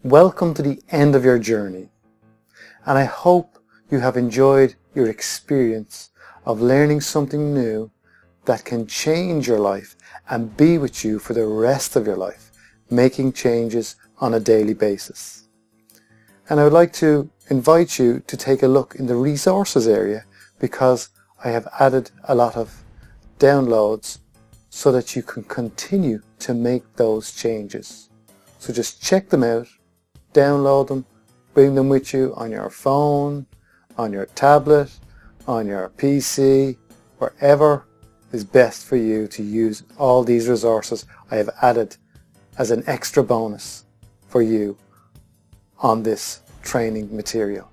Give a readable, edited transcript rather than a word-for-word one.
Welcome to the end of your journey, and I hope you have enjoyed your experience of learning something new that can change your life and be with you for the rest of your life, making changes on a daily basis. And I would like to invite you to take a look in the resources area, because I have added a lot of downloads so that you can continue to make those changes. So just check them out, download them, bring them with you on your phone, on your tablet, on your PC, wherever is best for you to use all these resources I have added as an extra bonus for you on this training material.